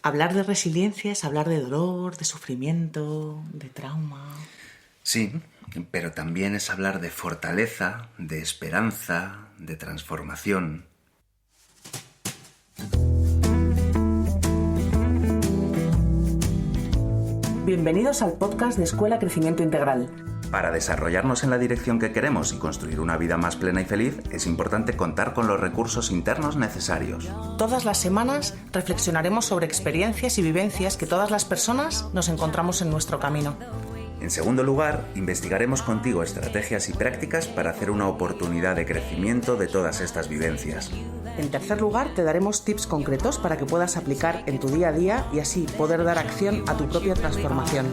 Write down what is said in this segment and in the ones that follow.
Hablar de resiliencia es hablar de dolor, de sufrimiento, de trauma. Sí, pero también es hablar de fortaleza, de esperanza, de transformación. Bienvenidos al podcast de Escuela Crecimiento Integral. Para desarrollarnos en la dirección que queremos y construir una vida más plena y feliz, es importante contar con los recursos internos necesarios. Todas las semanas reflexionaremos sobre experiencias y vivencias que todas las personas nos encontramos en nuestro camino. En segundo lugar, investigaremos contigo estrategias y prácticas para hacer una oportunidad de crecimiento de todas estas vivencias. En tercer lugar, te daremos tips concretos para que puedas aplicar en tu día a día y así poder dar acción a tu propia transformación.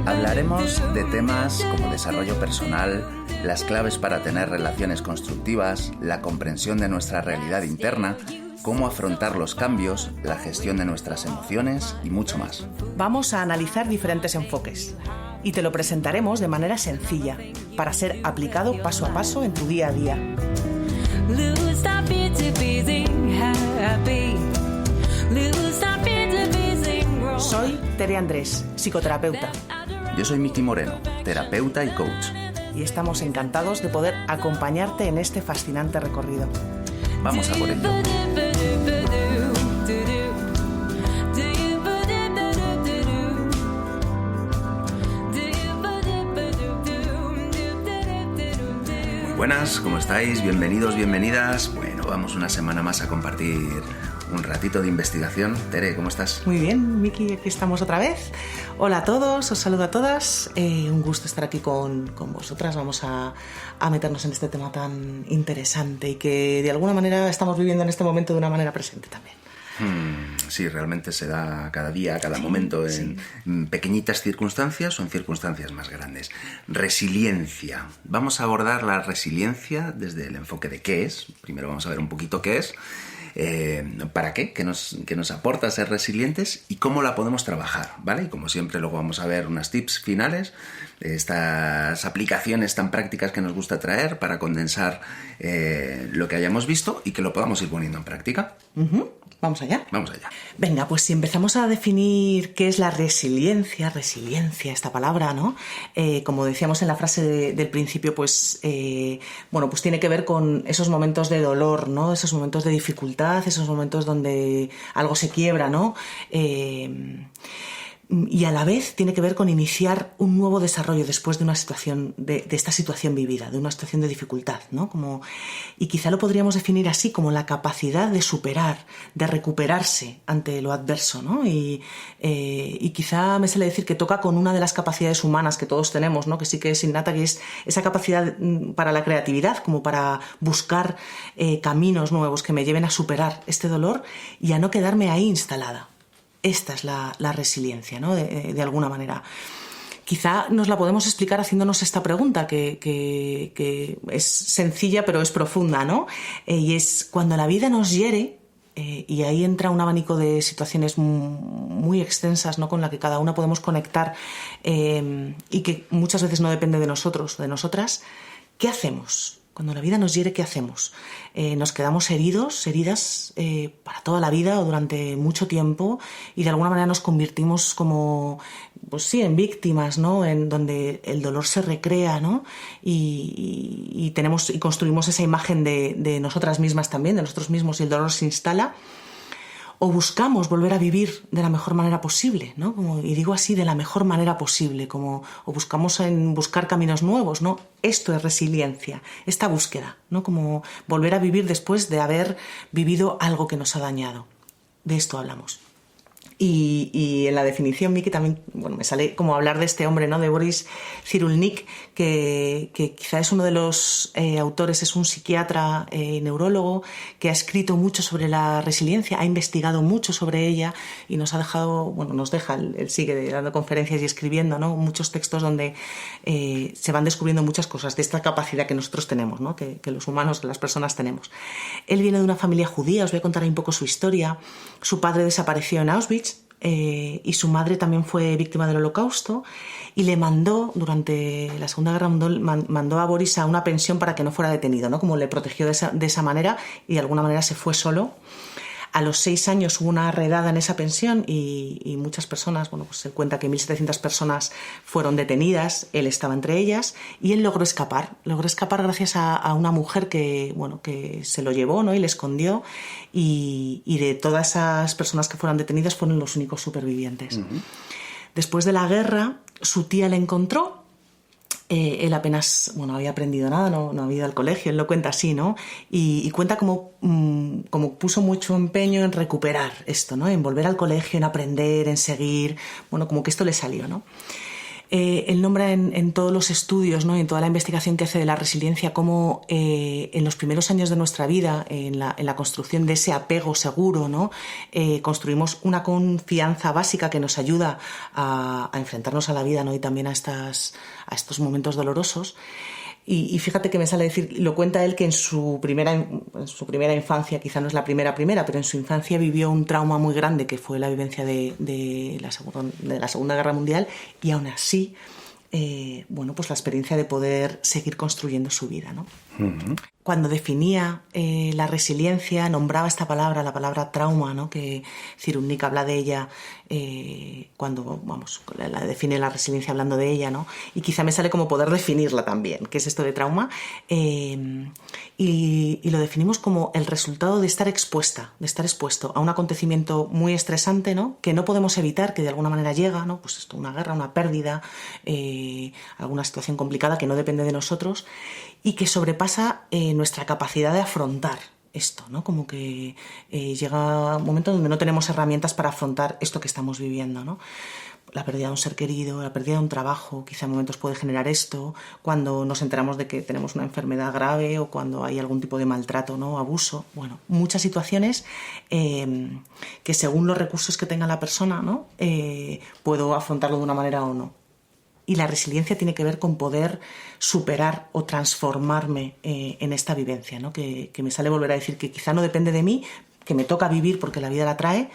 Hablaremos de temas como desarrollo personal, las claves para tener relaciones constructivas, la comprensión de nuestra realidad interna, cómo afrontar los cambios, la gestión de nuestras emociones y mucho más. Vamos a analizar diferentes enfoques y te lo presentaremos de manera sencilla para ser aplicado paso a paso en tu día a día. Soy Tere Andrés, psicoterapeuta. Yo soy Miki Moreno, terapeuta y coach. Y estamos encantados de poder acompañarte en este fascinante recorrido. Vamos a por ello. Muy buenas, ¿cómo estáis? Bienvenidos, bienvenidas. Bueno, vamos una semana más a compartir un ratito de investigación. Tere, ¿cómo estás? Muy bien, Miki, aquí estamos otra vez. Hola a todos, os saludo a todas. Un gusto estar aquí con vosotras. Vamos a meternos en este tema tan interesante y que de alguna manera estamos viviendo en este momento de una manera presente también. Sí, realmente se da cada día, cada momento, en pequeñitas circunstancias o en circunstancias más grandes. Resiliencia. Vamos a abordar la resiliencia desde el enfoque de qué es. Primero vamos a ver un poquito qué es. ¿Para qué? ¿Qué nos aporta ser resilientes y cómo la podemos trabajar? ¿Vale? Y como siempre luego vamos a ver unas tips finales, estas aplicaciones tan prácticas que nos gusta traer para condensar lo que hayamos visto y que lo podamos ir poniendo en práctica. ¿Vamos allá? Vamos allá. Venga, pues si empezamos a definir qué es la resiliencia, esta palabra, ¿no? Como decíamos en la frase del principio, pues tiene que ver con esos momentos de dolor, ¿no? Esos momentos de dificultad, esos momentos donde algo se quiebra, ¿no? Y a la vez tiene que ver con iniciar un nuevo desarrollo después de una situación, de esta situación vivida, de una situación de dificultad, ¿no? Y quizá lo podríamos definir así, como la capacidad de superar, de recuperarse ante lo adverso, ¿no? Y quizá me sale decir que toca con una de las capacidades humanas que todos tenemos, ¿no? Que sí que es innata, que es esa capacidad para la creatividad, como para buscar caminos nuevos que me lleven a superar este dolor y a no quedarme ahí instalada. Esta es la resiliencia, ¿no? De alguna manera. Quizá nos la podemos explicar haciéndonos esta pregunta que es sencilla pero es profunda, ¿no? Y es cuando la vida nos hiere, y ahí entra un abanico de situaciones muy extensas, ¿no? Con la que cada una podemos conectar y que muchas veces no depende de nosotros, de nosotras. ¿Qué hacemos? Cuando la vida nos hiere, ¿qué hacemos? Nos quedamos heridas para toda la vida o durante mucho tiempo y de alguna manera nos convertimos como, en víctimas, ¿no? En donde el dolor se recrea, ¿no? Y construimos esa imagen de nosotras mismas también, de nosotros mismos, y el dolor se instala. O buscamos volver a vivir de la mejor manera posible, ¿no? Y digo así, de la mejor manera posible, o buscamos buscar caminos nuevos, ¿no? Esto es resiliencia, esta búsqueda, ¿no? Como volver a vivir después de haber vivido algo que nos ha dañado. De esto hablamos. Y en la definición, Miki, también me sale como hablar de este hombre, ¿no? De Boris Cyrulnik, que quizá es uno de los autores, es un psiquiatra neurólogo que ha escrito mucho sobre la resiliencia, ha investigado mucho sobre ella y nos ha dejado, él sigue dando conferencias y escribiendo, ¿no? Muchos textos donde se van descubriendo muchas cosas de esta capacidad que nosotros tenemos, ¿no? Que los humanos, que las personas tenemos. Él viene de una familia judía, os voy a contar ahí un poco su historia. Su padre desapareció en Auschwitz y su madre también fue víctima del Holocausto, y le mandó, durante la Segunda Guerra Mundial, mandó a Boris a una pensión para que no fuera detenido, ¿no? Como le protegió de esa manera, y de alguna manera se fue solo. A los 6 años hubo una redada en esa pensión y muchas personas, bueno, pues se cuenta que 1.700 personas fueron detenidas, él estaba entre ellas, y él logró escapar gracias a una mujer que, bueno, que se lo llevó, ¿no? Y le escondió, y de todas esas personas que fueron detenidas fueron los únicos supervivientes. Uh-huh. Después de la guerra, su tía le encontró. Él apenas, bueno, había aprendido nada, no había ido al colegio, él lo cuenta así, ¿no? Y cuenta como puso mucho empeño en recuperar esto, ¿no? En volver al colegio, en aprender, en seguir, bueno, como que esto le salió, ¿no? Él nombra en todos los estudios, ¿no? Y en toda la investigación que hace de la resiliencia, cómo en los primeros años de nuestra vida, en la construcción de ese apego seguro, ¿no? Construimos una confianza básica que nos ayuda a enfrentarnos a la vida, ¿no? Y también a estos momentos dolorosos. Y fíjate que me sale decir, lo cuenta él, que en su primera infancia, quizá no es la primera, pero en su infancia vivió un trauma muy grande, que fue la vivencia de la Segunda Guerra Mundial, y aún así, bueno, pues la experiencia de poder seguir construyendo su vida, ¿no? Uh-huh. Cuando definía la resiliencia, nombraba esta palabra, la palabra trauma, ¿no? Que Cyrulnik habla de ella cuando, vamos, la define la resiliencia hablando de ella, ¿no? Y quizá me sale como poder definirla también, ¿qué es esto de trauma? Y lo definimos como el resultado de estar expuesto a un acontecimiento muy estresante, ¿no? Que no podemos evitar, que de alguna manera llega, ¿no? Pues esto, una guerra, una pérdida, alguna situación complicada que no depende de nosotros, y que sobrepasa nuestra capacidad de afrontar esto, ¿no? Como que llega un momento donde no tenemos herramientas para afrontar esto que estamos viviendo, ¿no? La pérdida de un ser querido, la pérdida de un trabajo, quizá en momentos puede generar esto, cuando nos enteramos de que tenemos una enfermedad grave o cuando hay algún tipo de maltrato, ¿no? Abuso, bueno, muchas situaciones que según los recursos que tenga la persona, ¿no? Puedo afrontarlo de una manera o no. Y la resiliencia tiene que ver con poder superar o transformarme en esta vivencia, ¿no? Que me sale volver a decir que quizá no depende de mí, que me toca vivir porque la vida la trae,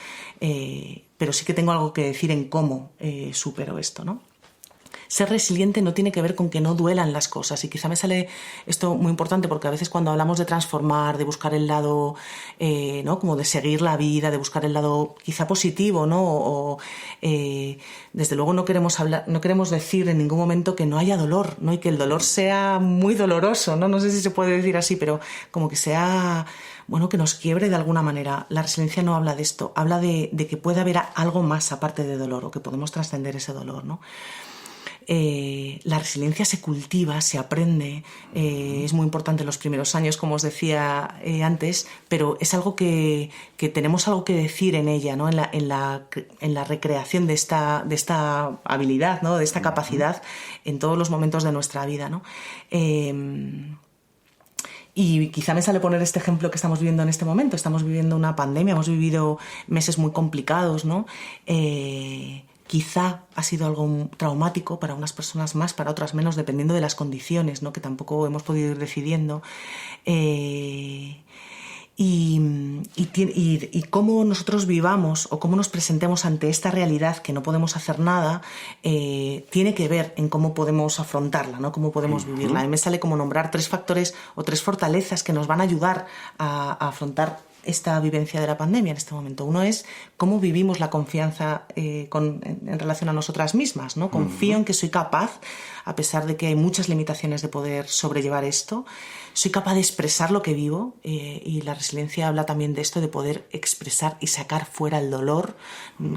pero sí que tengo algo que decir en cómo supero esto, ¿no? Ser resiliente no tiene que ver con que no duelan las cosas, y quizá me sale esto muy importante porque a veces cuando hablamos de transformar, de buscar el lado, ¿no? Como de seguir la vida, de buscar el lado quizá positivo, ¿no? Desde luego no queremos decir en ningún momento que no haya dolor, ¿no? Y que el dolor sea muy doloroso, ¿no? No sé si se puede decir así, pero como que sea, bueno, que nos quiebre de alguna manera. La resiliencia no habla de esto, habla de que puede haber algo más aparte de dolor, o que podemos trascender ese dolor, ¿no? La resiliencia se cultiva, se aprende, es muy importante en los primeros años, como os decía antes, pero es algo que tenemos algo que decir en ella, ¿no? en la recreación de esta habilidad, ¿no? De esta capacidad en todos los momentos de nuestra vida, ¿no? Y quizá me sale poner este ejemplo que estamos viviendo en este momento. Estamos viviendo una pandemia, hemos vivido meses muy complicados, ¿no? Quizá ha sido algo traumático para unas personas más, para otras menos, dependiendo de las condiciones, ¿no? Que tampoco hemos podido ir decidiendo. Y cómo nosotros vivamos o cómo nos presentemos ante esta realidad que no podemos hacer nada, tiene que ver en cómo podemos afrontarla, ¿no? Cómo podemos vivirla. A mí me sale como nombrar 3 factores o 3 fortalezas que nos van a ayudar a afrontar esta vivencia de la pandemia en este momento. Uno es cómo vivimos la confianza en relación a nosotras mismas, ¿no? Confío en que soy capaz, a pesar de que hay muchas limitaciones, de poder sobrellevar esto. Soy capaz de expresar lo que vivo, y la resiliencia habla también de esto, de poder expresar y sacar fuera el dolor,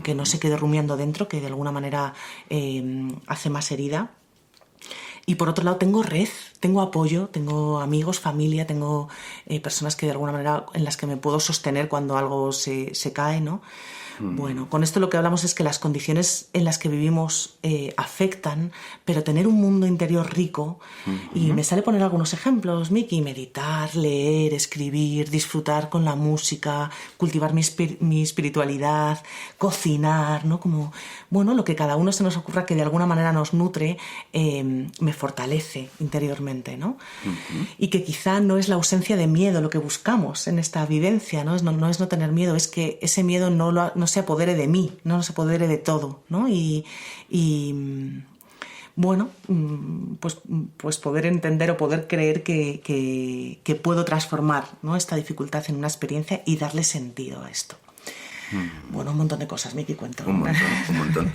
que no se quede rumiando dentro, que de alguna manera hace más herida. Y por otro lado tengo red, tengo apoyo, tengo amigos, familia, tengo personas que de alguna manera en las que me puedo sostener cuando algo se cae, ¿no? Bueno, con esto lo que hablamos es que las condiciones en las que vivimos afectan, pero tener un mundo interior rico, y me sale poner algunos ejemplos, Miki: meditar, leer, escribir, disfrutar con la música, cultivar mi espiritualidad, cocinar, ¿no? Como, bueno, lo que cada uno se nos ocurra que de alguna manera nos nutre, me fortalece interiormente, ¿no? Y que quizá no es la ausencia de miedo lo que buscamos en esta vivencia, ¿no? No es no tener miedo, es que ese miedo no no se apodere de mí, no se apodere de todo, ¿no? Bueno, pues poder entender o poder creer que puedo transformar, ¿no?, esta dificultad en una experiencia y darle sentido a esto. Bueno, un montón de cosas, Miki, cuento. Un montón.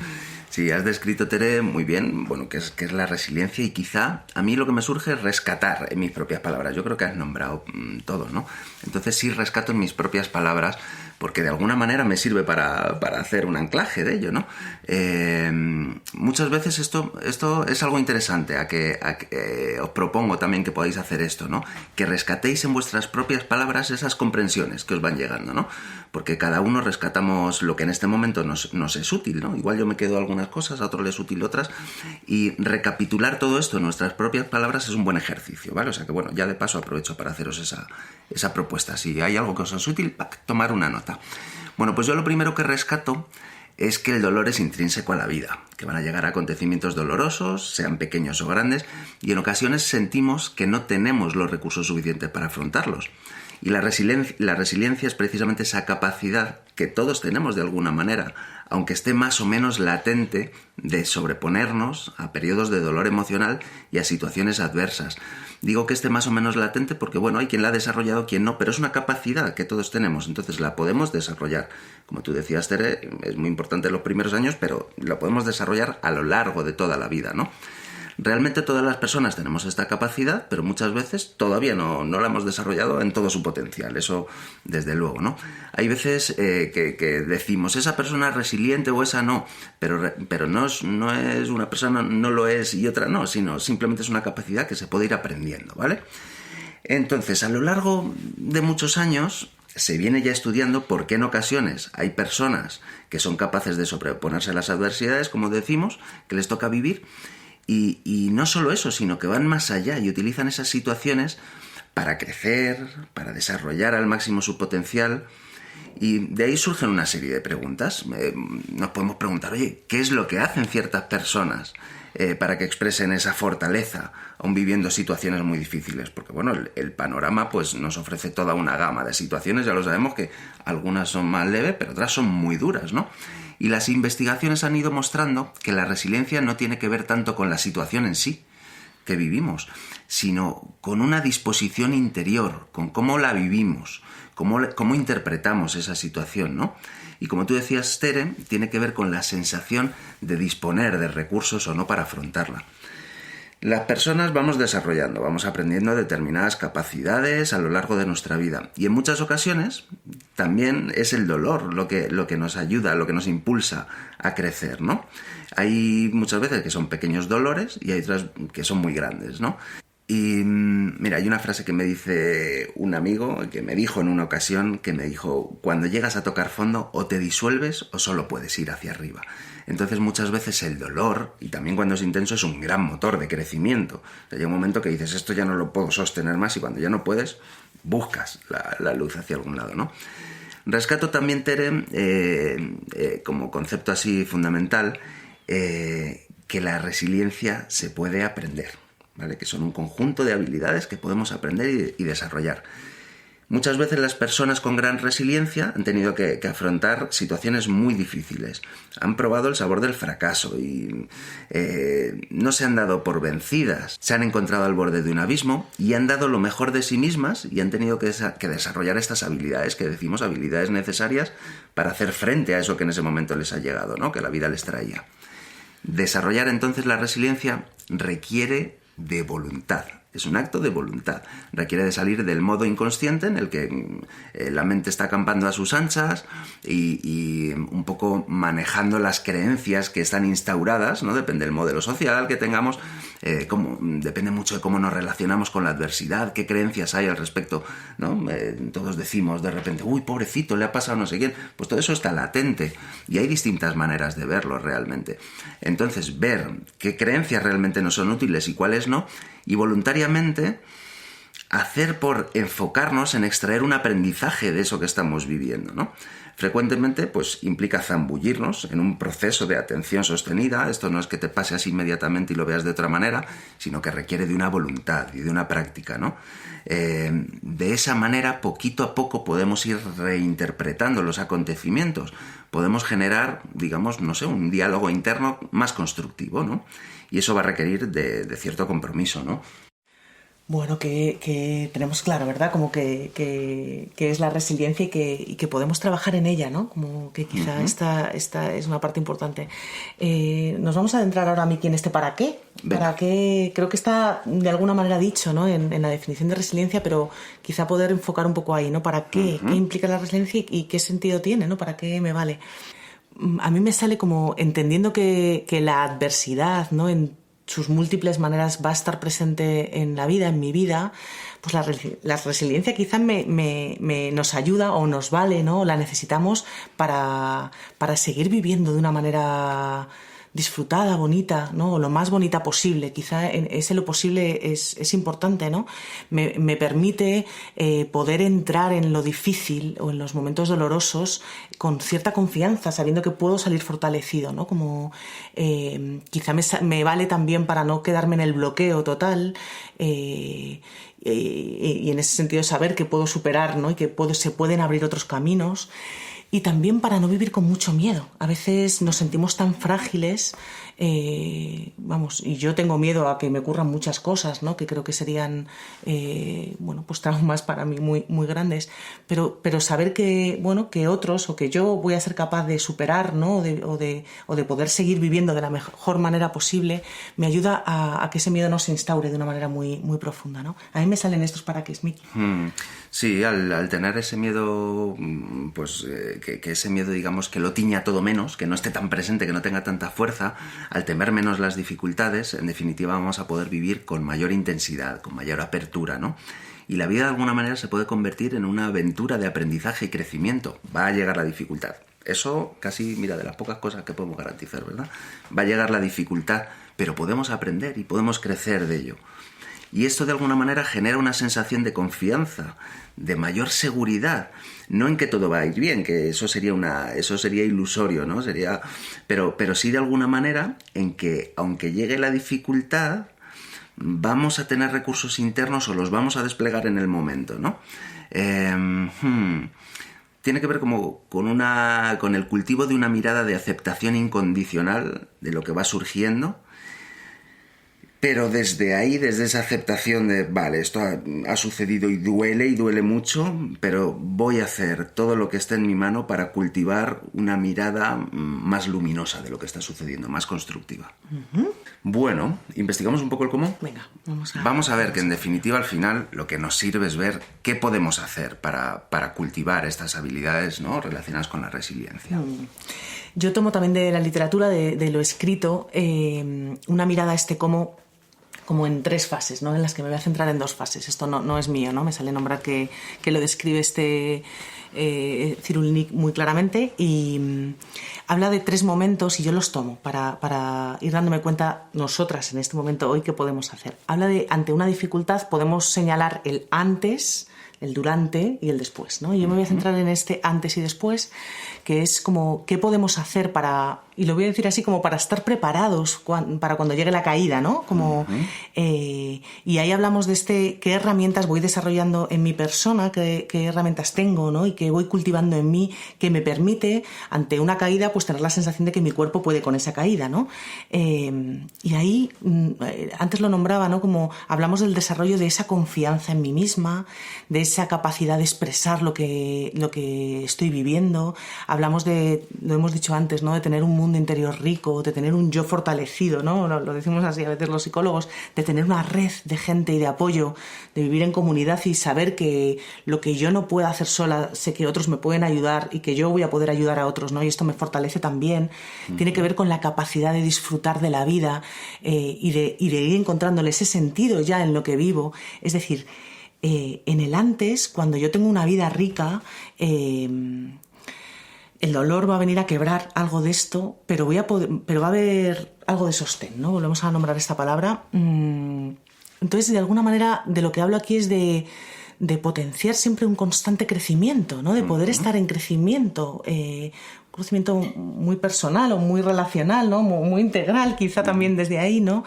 Sí, has descrito, Tere, muy bien, bueno, qué es la resiliencia, y quizá a mí lo que me surge es rescatar en mis propias palabras. Yo creo que has nombrado todo, ¿no? Entonces sí rescato en mis propias palabras, porque de alguna manera me sirve para hacer un anclaje de ello, ¿no? Muchas veces esto es algo interesante, a que os propongo también que podáis hacer esto, ¿no? Que rescatéis en vuestras propias palabras esas comprensiones que os van llegando, ¿no? Porque cada uno rescatamos lo que en este momento nos es útil, ¿no? Igual yo me quedo algunas cosas, a otro les es útil otras, y recapitular todo esto en nuestras propias palabras es un buen ejercicio, ¿vale? O sea que, bueno, ya de paso aprovecho para haceros esa propuesta. Si hay algo que os es útil, tomar una nota. Bueno, pues yo lo primero que rescato es que el dolor es intrínseco a la vida, que van a llegar acontecimientos dolorosos, sean pequeños o grandes, y en ocasiones sentimos que no tenemos los recursos suficientes para afrontarlos. Y la resiliencia es precisamente esa capacidad que todos tenemos de alguna manera, aunque esté más o menos latente, de sobreponernos a periodos de dolor emocional y a situaciones adversas. Digo que esté más o menos latente porque, bueno, hay quien la ha desarrollado, quien no, pero es una capacidad que todos tenemos, entonces la podemos desarrollar. Como tú decías, Tere, es muy importante en los primeros años, pero la podemos desarrollar a lo largo de toda la vida, ¿no? Realmente todas las personas tenemos esta capacidad, pero muchas veces todavía no la hemos desarrollado en todo su potencial, eso desde luego, ¿no? Hay veces que decimos, esa persona es resiliente o esa no, pero no es una persona, no lo es y otra no, sino simplemente es una capacidad que se puede ir aprendiendo, ¿vale? Entonces, a lo largo de muchos años se viene ya estudiando por qué en ocasiones hay personas que son capaces de sobreponerse a las adversidades, como decimos, que les toca vivir. Y no solo eso, sino que van más allá y utilizan esas situaciones para crecer, para desarrollar al máximo su potencial. Y de ahí surgen una serie de preguntas. Nos podemos preguntar, oye, ¿qué es lo que hacen ciertas personas para que expresen esa fortaleza, aun viviendo situaciones muy difíciles? Porque, bueno, el panorama pues nos ofrece toda una gama de situaciones, ya lo sabemos, que algunas son más leves, pero otras son muy duras, ¿no? Y las investigaciones han ido mostrando que la resiliencia no tiene que ver tanto con la situación en sí que vivimos, sino con una disposición interior, con cómo la vivimos, cómo interpretamos esa situación, ¿no? Y como tú decías, Tere, tiene que ver con la sensación de disponer de recursos o no para afrontarla. Las personas vamos desarrollando, vamos aprendiendo determinadas capacidades a lo largo de nuestra vida, y en muchas ocasiones también es el dolor lo que nos ayuda, lo que nos impulsa a crecer, ¿no? Hay muchas veces que son pequeños dolores y hay otras que son muy grandes, ¿no? Y mira, hay una frase que me dice un amigo, que me dijo en una ocasión, que me dijo, cuando llegas a tocar fondo o te disuelves o solo puedes ir hacia arriba. Entonces muchas veces el dolor, y también cuando es intenso, es un gran motor de crecimiento. Llega un momento que dices, esto ya no lo puedo sostener más, y cuando ya no puedes, buscas la luz hacia algún lado, ¿no? Rescato también, Tere, como concepto así fundamental, que la resiliencia se puede aprender, ¿vale? Que son un conjunto de habilidades que podemos aprender y desarrollar. Muchas veces las personas con gran resiliencia han tenido que afrontar situaciones muy difíciles. Han probado el sabor del fracaso y no se han dado por vencidas. Se han encontrado al borde de un abismo y han dado lo mejor de sí mismas y han tenido que desarrollar estas habilidades que decimos, habilidades necesarias para hacer frente a eso que en ese momento les ha llegado, ¿no? Que la vida les traía. Desarrollar entonces la resiliencia requiere de voluntad. Es un acto de voluntad. Requiere de salir del modo inconsciente en el que la mente está acampando a sus anchas y un poco manejando las creencias que están instauradas, ¿no? Depende del modelo social que tengamos, depende mucho de cómo nos relacionamos con la adversidad, qué creencias hay al respecto, ¿no? Todos decimos de repente, uy, pobrecito, le ha pasado no sé quién. Pues todo eso está latente y hay distintas maneras de verlo realmente. Entonces, ver qué creencias realmente nos son útiles y cuáles no, y voluntariamente hacer por enfocarnos en extraer un aprendizaje de eso que estamos viviendo, ¿no? Frecuentemente, pues, implica zambullirnos en un proceso de atención sostenida. Esto no es que te pase así inmediatamente y lo veas de otra manera, sino que requiere de una voluntad y de una práctica, ¿no? De esa manera, poquito a poco, podemos ir reinterpretando los acontecimientos. Podemos generar, digamos, no sé, un diálogo interno más constructivo, ¿no? Y eso va a requerir de cierto compromiso, ¿no? Bueno, que tenemos claro, ¿verdad? Como que es la resiliencia y que podemos trabajar en ella, ¿no? Como que quizá esta es una parte importante. Nos vamos a adentrar ahora, Miki, en este para qué. Venga. Para qué, creo que está de alguna manera dicho, ¿no? En la definición de resiliencia, pero quizá poder enfocar un poco ahí, ¿no? ¿Para qué? ¿Qué implica la resiliencia y qué sentido tiene, ¿no? ¿Para qué me vale? A mí me sale como entendiendo que la adversidad, ¿no? En sus múltiples maneras va a estar presente en la vida, en mi vida, pues la resiliencia quizá nos ayuda o nos vale, ¿no? La necesitamos para seguir viviendo de una manera disfrutada, bonita, ¿no? O lo más bonita posible. Quizá ese lo posible es importante, ¿no? Me permite poder entrar en lo difícil o en los momentos dolorosos con cierta confianza, sabiendo que puedo salir fortalecido, ¿no? Como quizá me vale también para no quedarme en el bloqueo total y en ese sentido saber que puedo superar, ¿no? Y que se pueden abrir otros caminos. Y también para no vivir con mucho miedo. A veces nos sentimos tan frágiles, y yo tengo miedo a que me ocurran muchas cosas, ¿no? Que creo que serían, pues traumas para mí muy, muy grandes. Pero saber que otros o que yo voy a ser capaz de superar, ¿no? O de poder seguir viviendo de la mejor manera posible, me ayuda a que ese miedo no se instaure de una manera muy, muy profunda, ¿no? A mí me salen estos para qué, Miki. Sí, al tener ese miedo, pues que ese miedo, digamos, que lo tiña todo menos, que no esté tan presente, que no tenga tanta fuerza, al temer menos las dificultades, en definitiva vamos a poder vivir con mayor intensidad, con mayor apertura, ¿no? Y la vida de alguna manera se puede convertir en una aventura de aprendizaje y crecimiento. Va a llegar la dificultad. Eso casi, mira, de las pocas cosas que podemos garantizar, ¿verdad? Va a llegar la dificultad, pero podemos aprender y podemos crecer de ello. Y esto de alguna manera genera una sensación de confianza, de mayor seguridad, no en que todo va a ir bien, que eso sería ilusorio, ¿no? Pero sí de alguna manera en que aunque llegue la dificultad, vamos a tener recursos internos o los vamos a desplegar en el momento, ¿no? Tiene que ver como con el cultivo de una mirada de aceptación incondicional de lo que va surgiendo. Pero desde ahí, desde esa aceptación de, vale, esto ha sucedido y duele mucho, pero voy a hacer todo lo que esté en mi mano para cultivar una mirada más luminosa de lo que está sucediendo, más constructiva. Bueno, ¿investigamos un poco el cómo? Venga, vamos a ver que en definitiva al final lo que nos sirve es ver qué podemos hacer para cultivar estas habilidades, ¿no? Relacionadas con la resiliencia. Yo tomo también de la literatura, de lo escrito, una mirada a como en 3 fases, ¿no? En las que me voy a centrar en 2 fases. Esto no es mío, ¿no? Me sale nombrar que lo describe Cyrulnik muy claramente y habla de 3 momentos y yo los tomo para ir dándome cuenta nosotras en este momento hoy qué podemos hacer. Habla de, ante una dificultad podemos señalar el antes, el durante y el después, ¿no? Y yo me voy a centrar en este antes y después, que es como qué podemos hacer para, y lo voy a decir así, como para estar preparados para cuando llegue la caída, ¿no? Como, y ahí hablamos de qué herramientas voy desarrollando en mi persona, qué herramientas tengo, ¿no? Y que voy cultivando en mí, que me permite, ante una caída, pues tener la sensación de que mi cuerpo puede con esa caída, ¿no? Y ahí, antes lo nombraba, ¿no? Como hablamos del desarrollo de esa confianza en mí misma, de esa capacidad de expresar lo que estoy viviendo. Hablamos lo hemos dicho antes, ¿no? De tener un mundo interior rico, de tener un yo fortalecido, ¿no? Lo decimos así a veces los psicólogos, de tener una red de gente y de apoyo, de vivir en comunidad y saber que lo que yo no pueda hacer sola, sé que otros me pueden ayudar y que yo voy a poder ayudar a otros, ¿no? Y esto me fortalece también. Tiene que ver con la capacidad de disfrutar de la vida y de ir encontrándole ese sentido ya en lo que vivo. Es decir, en el antes, cuando yo tengo una vida rica, el dolor va a venir a quebrar algo de esto, pero va a haber algo de sostén, ¿no? Volvemos a nombrar esta palabra. Entonces, de alguna manera, de lo que hablo aquí es de potenciar siempre un constante crecimiento, ¿no? De poder estar en crecimiento, un crecimiento muy personal o muy relacional, ¿no? Muy integral, quizá también desde ahí, ¿no?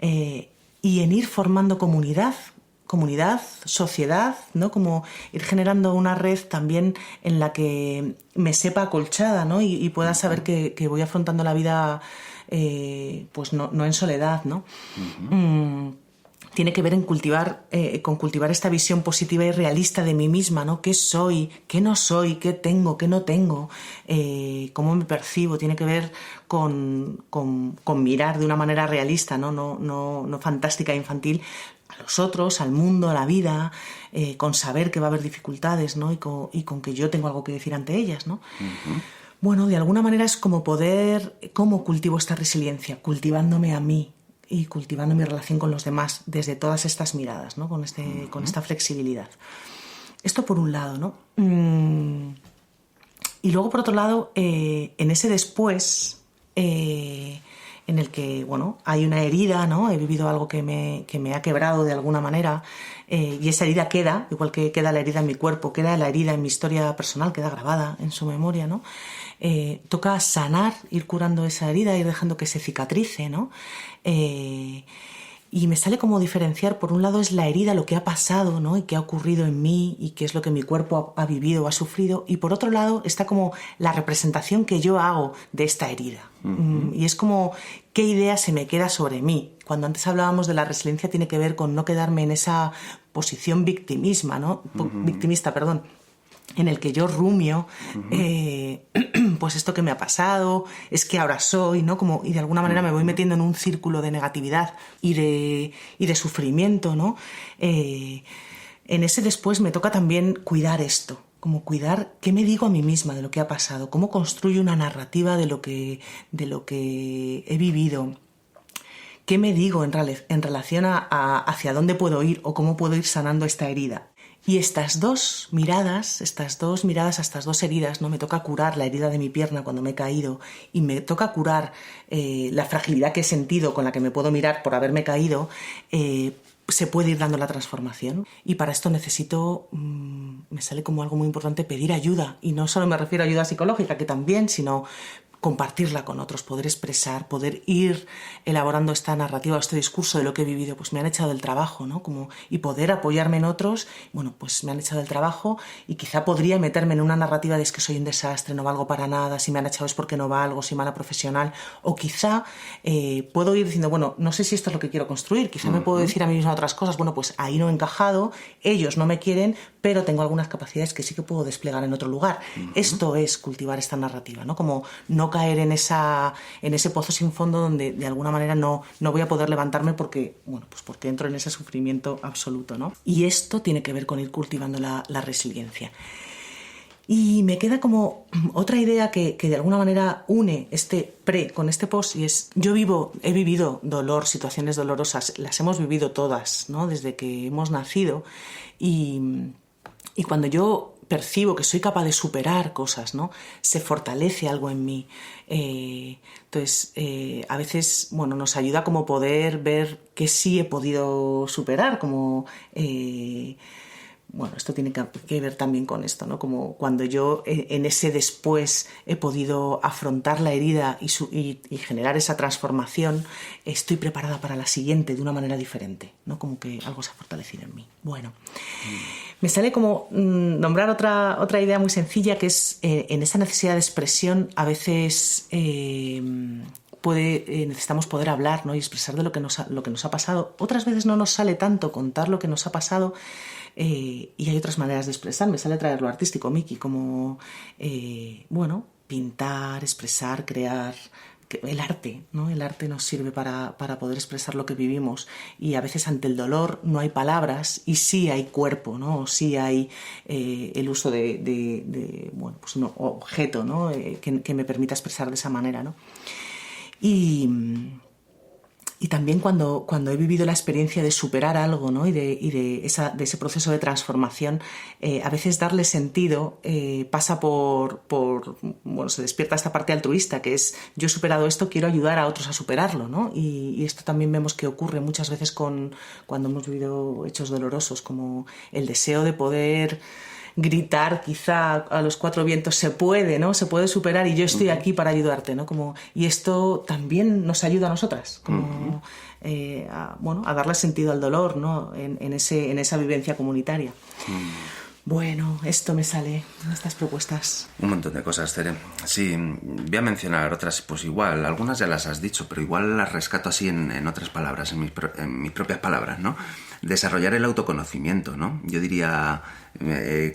Y en ir formando comunidad, sociedad, ¿no? Como ir generando una red también en la que me sepa acolchada, ¿no? Y pueda saber que voy afrontando la vida, pues no en soledad, ¿no? Tiene que ver con cultivar esta visión positiva y realista de mí misma, ¿no? ¿Qué soy? ¿Qué no soy? ¿Qué tengo? ¿Qué no tengo? ¿Cómo me percibo? Tiene que ver con mirar de una manera realista, no fantástica e infantil, a los otros, al mundo, a la vida, con saber que va a haber dificultades, ¿no? Y con que yo tengo algo que decir ante ellas, ¿no? Bueno, de alguna manera es ¿cómo cultivo esta resiliencia? Cultivándome a mí y cultivando mi relación con los demás desde todas estas miradas, ¿no? Con esta flexibilidad. Esto por un lado, ¿no? Y luego, por otro lado, en ese después, en el que, bueno, hay una herida, ¿no? He vivido algo que me ha quebrado de alguna manera, y esa herida queda, igual que queda la herida en mi cuerpo, queda la herida en mi historia personal, queda grabada en su memoria, ¿no? Toca sanar, ir curando esa herida, ir dejando que se cicatrice, ¿no? Y me sale como diferenciar, por un lado es la herida, lo que ha pasado, ¿no? Y qué ha ocurrido en mí y qué es lo que mi cuerpo ha vivido o ha sufrido, y por otro lado está como la representación que yo hago de esta herida. Y es como qué idea se me queda sobre mí. Cuando antes hablábamos de la resiliencia, tiene que ver con no quedarme en esa posición victimista, en el que yo rumio, pues esto que me ha pasado, es que ahora soy, ¿no? Y de alguna manera me voy metiendo en un círculo de negatividad y de sufrimiento, ¿no? En ese después me toca también cuidar esto, como cuidar qué me digo a mí misma de lo que ha pasado, cómo construyo una narrativa de lo que he vivido, qué me digo en relación a hacia dónde puedo ir o cómo puedo ir sanando esta herida. Y estas dos miradas a estas dos heridas, ¿no? Me toca curar la herida de mi pierna cuando me he caído, y me toca curar la fragilidad que he sentido con la que me puedo mirar por haberme caído. Se puede ir dando la transformación, y para esto necesito, me sale como algo muy importante, pedir ayuda, y no solo me refiero a ayuda psicológica, que también, sino compartirla con otros, poder expresar, poder ir elaborando esta narrativa, este discurso de lo que he vivido. Pues me han echado del trabajo, ¿no? Y poder apoyarme en otros. Bueno, pues me han echado del trabajo y quizá podría meterme en una narrativa de es que soy un desastre, no valgo para nada, si me han echado es porque no valgo, soy mala profesional. O quizá puedo ir diciendo, bueno, no sé si esto es lo que quiero construir, quizá me puedo decir a mí misma otras cosas, bueno, pues ahí no he encajado, ellos no me quieren, pero tengo algunas capacidades que sí que puedo desplegar en otro lugar. Esto es cultivar esta narrativa, ¿no? Como no caer en ese pozo sin fondo donde de alguna manera no voy a poder levantarme porque entro en ese sufrimiento absoluto, ¿no? Y esto tiene que ver con ir cultivando la resiliencia. Y me queda como otra idea que de alguna manera une este pre con este post, y es, he vivido dolor, situaciones dolorosas, las hemos vivido todas, ¿no? Desde que hemos nacido, y cuando yo percibo que soy capaz de superar cosas, ¿no? Se fortalece algo en mí. Entonces, a veces, bueno, nos ayuda como poder ver que sí he podido superar, como... bueno, esto tiene que ver también con esto, ¿no? Como cuando yo en ese después he podido afrontar la herida y generar esa transformación, estoy preparada para la siguiente de una manera diferente, ¿no? Como que algo se ha fortalecido en mí. Bueno, me sale como nombrar otra idea muy sencilla, que es en esa necesidad de expresión a veces... necesitamos poder hablar, ¿no? Y expresar de lo que nos ha pasado. Otras veces no nos sale tanto contar lo que nos ha pasado, y hay otras maneras de expresar. Me sale traer lo artístico, Miki, como pintar, expresar, crear. El arte, ¿no? El arte nos sirve para poder expresar lo que vivimos, y a veces ante el dolor no hay palabras y sí hay cuerpo, ¿no? Sí hay el uso de un objeto, ¿no? Que me permita expresar de esa manera, ¿no? Y Y también cuando he vivido la experiencia de superar algo, ¿no? y de ese proceso de transformación, a veces darle sentido pasa bueno, se despierta esta parte altruista, que es yo he superado esto, quiero ayudar a otros a superarlo, ¿no? Y esto también vemos que ocurre muchas veces cuando hemos vivido hechos dolorosos, como el deseo de poder gritar quizá a los cuatro vientos, se puede, ¿no? Se puede superar y yo estoy aquí para ayudarte, ¿no? Y esto también nos ayuda a nosotras, a darle sentido al dolor, ¿no? En esa vivencia comunitaria. Bueno, esto me sale, estas propuestas. Un montón de cosas, Tere. Sí, voy a mencionar otras, pues igual, algunas ya las has dicho, pero igual las rescato así en otras palabras, en mis propias palabras, ¿no? Desarrollar el autoconocimiento, ¿no? Yo diría,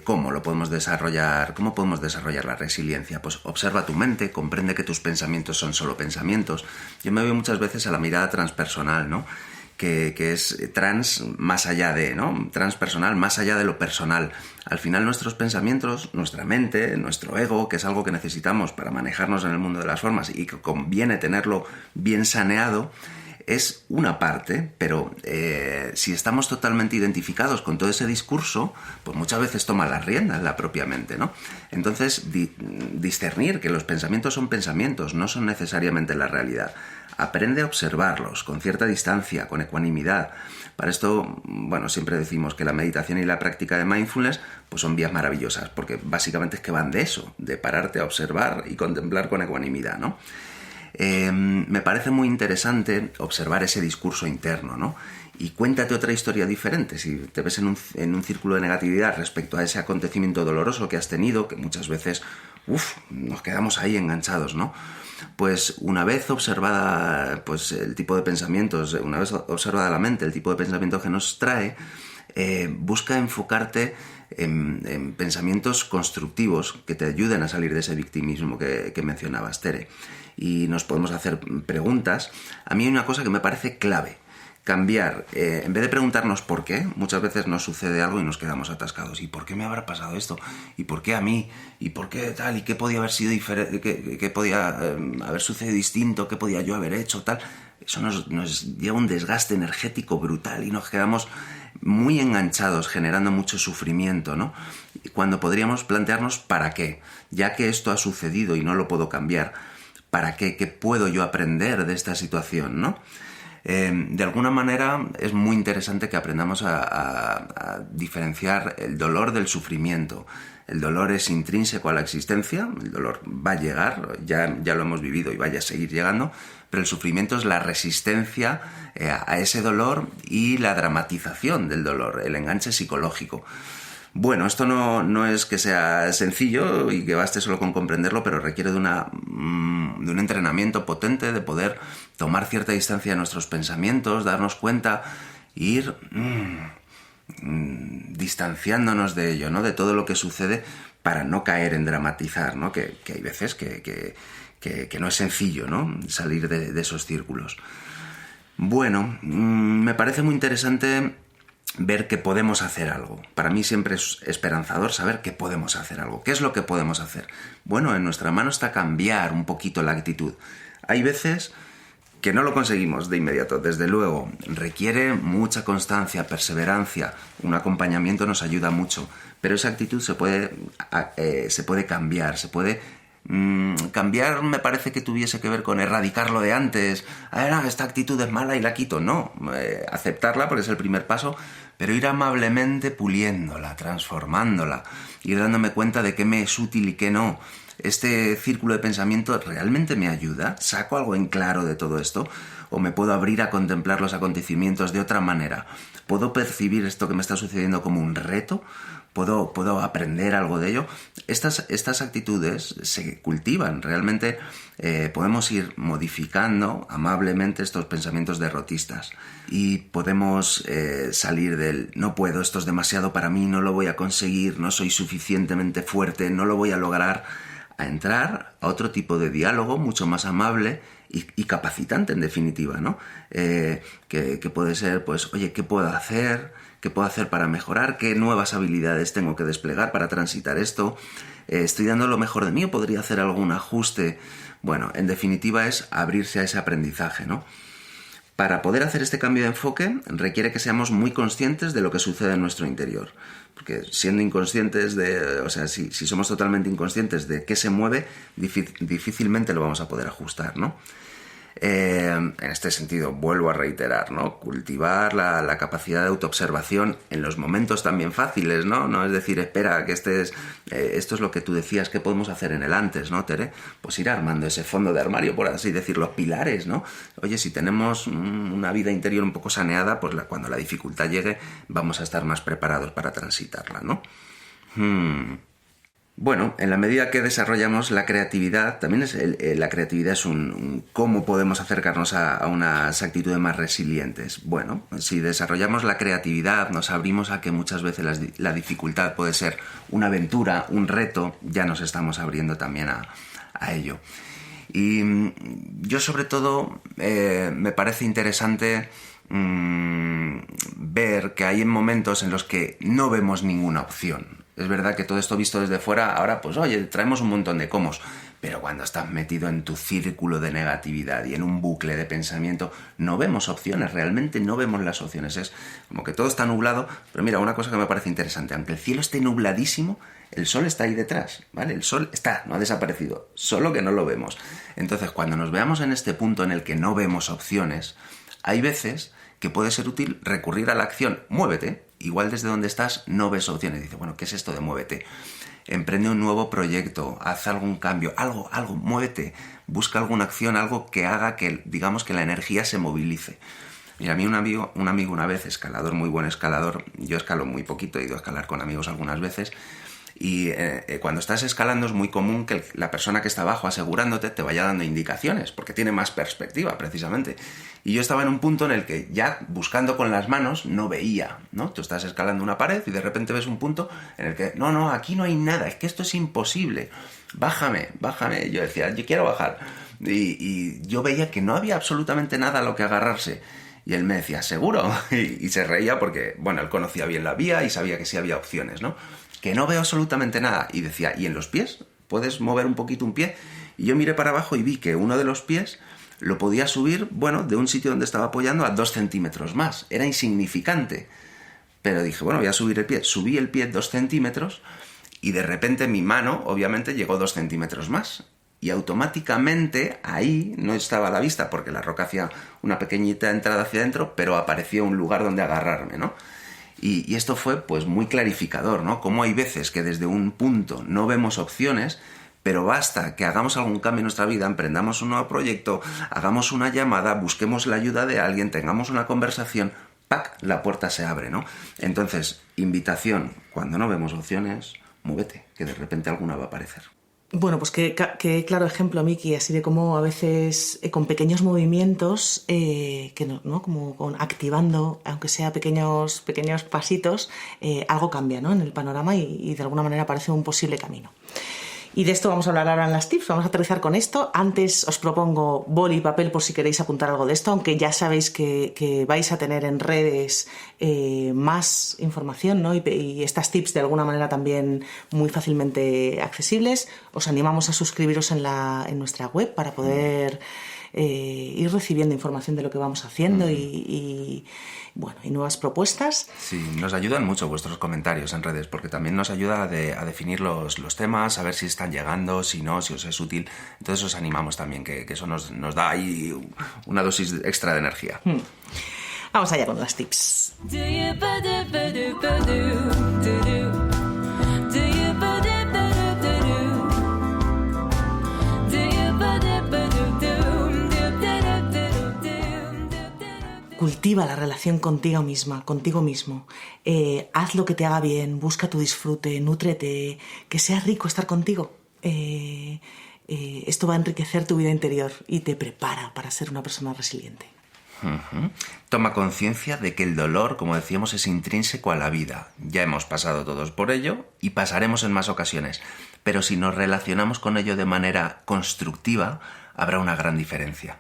¿cómo lo podemos desarrollar? ¿Cómo podemos desarrollar la resiliencia? Pues observa tu mente, comprende que tus pensamientos son solo pensamientos. Yo me veo muchas veces a la mirada transpersonal, ¿no? Que es trans más allá de, ¿no? Transpersonal más allá de lo personal. Al final nuestros pensamientos, nuestra mente, nuestro ego, que es algo que necesitamos para manejarnos en el mundo de las formas y que conviene tenerlo bien saneado, es una parte, pero si estamos totalmente identificados con todo ese discurso, pues muchas veces toma las riendas la propia mente, ¿no? Entonces, discernir que los pensamientos son pensamientos, no son necesariamente la realidad. Aprende a observarlos con cierta distancia, con ecuanimidad. Para esto, bueno, siempre decimos que la meditación y la práctica de mindfulness pues son vías maravillosas, porque básicamente es que van de eso, de pararte a observar y contemplar con ecuanimidad, ¿no? Me parece muy interesante observar ese discurso interno, ¿no? Y cuéntate otra historia diferente. Si te ves en un círculo de negatividad respecto a ese acontecimiento doloroso que has tenido, que muchas veces nos quedamos ahí enganchados, ¿no? Pues una vez observada pues, el tipo de pensamientos, una vez observada la mente, el tipo de pensamiento que nos trae, busca enfocarte en pensamientos constructivos que te ayuden a salir de ese victimismo que mencionabas, Tere. Y nos podemos hacer preguntas. A mí hay una cosa que me parece clave. Cambiar, en vez de preguntarnos por qué, muchas veces nos sucede algo y nos quedamos atascados. ¿Y por qué me habrá pasado esto? ¿Y por qué a mí? ¿Y por qué tal? ¿Y qué podía haber sido diferente? ¿Qué podía haber sucedido distinto? ¿Qué podía yo haber hecho? Tal. Eso nos lleva a un desgaste energético brutal y nos quedamos muy enganchados, generando mucho sufrimiento, ¿no? Cuando podríamos plantearnos ¿para qué? Ya que esto ha sucedido y no lo puedo cambiar, ¿para qué? ¿Qué puedo yo aprender de esta situación, no? De alguna manera es muy interesante que aprendamos a diferenciar el dolor del sufrimiento. El dolor es intrínseco a la existencia, el dolor va a llegar, ya lo hemos vivido y vaya a seguir llegando, pero el sufrimiento es la resistencia a ese dolor y la dramatización del dolor, el enganche psicológico. Bueno, esto no es que sea sencillo y que baste solo con comprenderlo, pero requiere de un entrenamiento potente, de poder tomar cierta distancia de nuestros pensamientos, darnos cuenta e ir distanciándonos de ello, ¿no? De todo lo que sucede para no caer en dramatizar, ¿no? Que hay veces que no es sencillo, ¿no? Salir de esos círculos. Bueno, me parece muy interesante ver que podemos hacer algo. Para mí siempre es esperanzador saber que podemos hacer algo. ¿Qué es lo que podemos hacer? Bueno, en nuestra mano está cambiar un poquito la actitud. Hay veces que no lo conseguimos de inmediato, desde luego. Requiere mucha constancia, perseverancia. Un acompañamiento nos ayuda mucho. Pero esa actitud se puede cambiar, se puede cambiar. Me parece que tuviese que ver con erradicar lo de antes. Esta actitud es mala y la quito. No, aceptarla porque es el primer paso, pero ir amablemente puliéndola, transformándola, ir dándome cuenta de qué me es útil y qué no. ¿Este círculo de pensamiento realmente me ayuda? ¿Saco algo en claro de todo esto? ¿O me puedo abrir a contemplar los acontecimientos de otra manera? ¿Puedo percibir esto que me está sucediendo como un reto? ¿Puedo aprender algo de ello? Estas actitudes se cultivan. Realmente podemos ir modificando amablemente estos pensamientos derrotistas y podemos salir del no puedo, esto es demasiado para mí, no lo voy a conseguir, no soy suficientemente fuerte, no lo voy a lograr, a entrar a otro tipo de diálogo mucho más amable y capacitante, en definitiva, ¿no? Que puede ser, pues, oye, ¿qué puedo hacer? ¿Qué puedo hacer para mejorar? ¿Qué nuevas habilidades tengo que desplegar para transitar esto? ¿Estoy dando lo mejor de mí o podría hacer algún ajuste? Bueno, en definitiva es abrirse a ese aprendizaje, ¿no? Para poder hacer este cambio de enfoque requiere que seamos muy conscientes de lo que sucede en nuestro interior. Porque siendo inconscientes si somos totalmente inconscientes de qué se mueve, difícilmente lo vamos a poder ajustar, ¿no? En este sentido, vuelvo a reiterar, ¿no? Cultivar la capacidad de autoobservación en los momentos también fáciles, ¿no? No es decir, espera, que esto es lo que tú decías que podemos hacer en el antes, ¿no, Tere? Pues ir armando ese fondo de armario, por así decir, los pilares, ¿no? Oye, si tenemos una vida interior un poco saneada, pues cuando la dificultad llegue vamos a estar más preparados para transitarla, ¿no? Bueno, en la medida que desarrollamos la creatividad, también la creatividad es un cómo podemos acercarnos a unas actitudes más resilientes. Bueno, si desarrollamos la creatividad, nos abrimos a que muchas veces la dificultad puede ser una aventura, un reto, ya nos estamos abriendo también a ello. Y yo sobre todo me parece interesante ver que hay momentos en los que no vemos ninguna opción. Es verdad que todo esto visto desde fuera, ahora pues oye, traemos un montón de comos, pero cuando estás metido en tu círculo de negatividad y en un bucle de pensamiento, no vemos opciones, realmente no vemos las opciones. Es como que todo está nublado, pero mira, una cosa que me parece interesante, aunque el cielo esté nubladísimo, el sol está ahí detrás, ¿vale? El sol está, no ha desaparecido, solo que no lo vemos. Entonces, cuando nos veamos en este punto en el que no vemos opciones, hay veces que puede ser útil recurrir a la acción muévete. Igual desde donde estás no ves opciones. Dice, bueno, ¿qué es esto de muévete? Emprende un nuevo proyecto, haz algún cambio, algo, muévete. Busca alguna acción, algo que haga que, digamos, que la energía se movilice. Mira, a mí un amigo una vez, escalador, muy buen escalador, yo escalo muy poquito, he ido a escalar con amigos algunas veces, y cuando estás escalando es muy común que la persona que está abajo asegurándote te vaya dando indicaciones, porque tiene más perspectiva precisamente. Y yo estaba en un punto en el que ya buscando con las manos no veía, ¿no? Tú estás escalando una pared y de repente ves un punto en el que no, aquí no hay nada, es que esto es imposible, bájame. Yo decía, yo quiero bajar. Y yo veía que no había absolutamente nada a lo que agarrarse. Y él me decía, ¿seguro? Y se reía porque, bueno, él conocía bien la vía y sabía que sí había opciones, ¿no? Que no veo absolutamente nada. Y decía, ¿y en los pies? ¿Puedes mover un poquito un pie? Y yo miré para abajo y vi que uno de los pies lo podía subir, bueno, de un sitio donde estaba apoyando a 2 centímetros más. Era insignificante. Pero dije, bueno, voy a subir el pie. Subí el pie 2 centímetros y de repente mi mano, obviamente, llegó 2 centímetros más. Y automáticamente ahí no estaba a la vista porque la roca hacía una pequeñita entrada hacia adentro, pero apareció un lugar donde agarrarme, ¿no? Y esto fue pues muy clarificador, ¿no? Como hay veces que desde un punto no vemos opciones, pero basta que hagamos algún cambio en nuestra vida, emprendamos un nuevo proyecto, hagamos una llamada, busquemos la ayuda de alguien, tengamos una conversación, ¡pac!, la puerta se abre, ¿no? Entonces, invitación, cuando no vemos opciones, muévete, que de repente alguna va a aparecer. Bueno, pues qué claro ejemplo, Miki, así de cómo a veces con pequeños movimientos, como activando, aunque sea pequeños pasitos, algo cambia, ¿no?, en el panorama y de alguna manera parece un posible camino. Y de esto vamos a hablar ahora en las tips, vamos a aterrizar con esto. Antes os propongo boli y papel por si queréis apuntar algo de esto, aunque ya sabéis que vais a tener en redes más información, ¿no? Y estas tips de alguna manera también muy fácilmente accesibles. Os animamos a suscribiros en nuestra web para poder ir recibiendo información de lo que vamos haciendo y nuevas propuestas. Sí, nos ayudan mucho vuestros comentarios en redes, porque también nos ayuda a definir los temas, a ver si están llegando, si no, si os es útil. Entonces os animamos también, que eso nos da ahí una dosis extra de energía. Vamos allá con las tips. Cultiva la relación contigo mismo. Haz lo que te haga bien, busca tu disfrute, nútrete, que sea rico estar contigo. Esto va a enriquecer tu vida interior y te prepara para ser una persona resiliente. Uh-huh. Toma conciencia de que el dolor, como decíamos, es intrínseco a la vida. Ya hemos pasado todos por ello y pasaremos en más ocasiones. Pero si nos relacionamos con ello de manera constructiva, habrá una gran diferencia.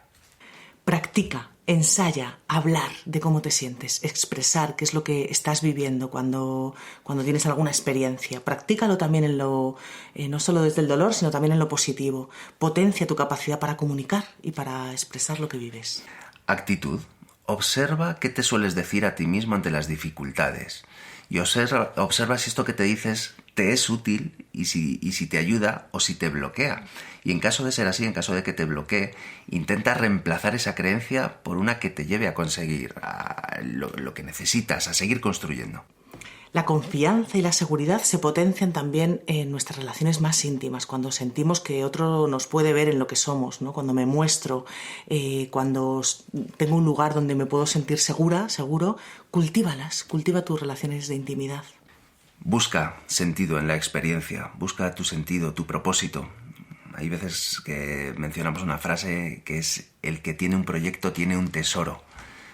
Practica. Ensaya hablar de cómo te sientes, expresar qué es lo que estás viviendo cuando tienes alguna experiencia. Practícalo también no solo desde el dolor, sino también en lo positivo. Potencia tu capacidad para comunicar y para expresar lo que vives. Actitud. observa qué te sueles decir a ti mismo ante las dificultades. Y observa si esto que te dices te es útil y si te ayuda o si te bloquea. Y en caso de ser así, en caso de que te bloquee, intenta reemplazar esa creencia por una que te lleve a conseguir lo que necesitas, a seguir construyendo. La confianza y la seguridad se potencian también en nuestras relaciones más íntimas, cuando sentimos que otro nos puede ver en lo que somos, ¿no? Cuando me muestro, cuando tengo un lugar donde me puedo sentir seguro, cultiva tus relaciones de intimidad. Busca sentido en la experiencia, busca tu sentido, tu propósito. Hay veces que mencionamos una frase que es: el que tiene un proyecto tiene un tesoro.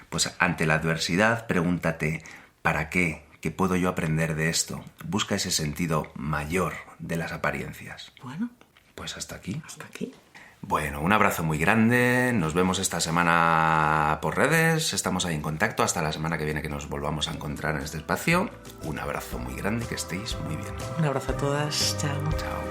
Pues ante la adversidad, pregúntate: ¿para qué? ¿Qué puedo yo aprender de esto? Busca ese sentido mayor de las apariencias. Bueno, pues hasta aquí. Hasta aquí. Bueno, un abrazo muy grande. Nos vemos esta semana por redes. Estamos ahí en contacto. Hasta la semana que viene, que nos volvamos a encontrar en este espacio. Un abrazo muy grande, que estéis muy bien. Un abrazo a todas. Chao. Chao.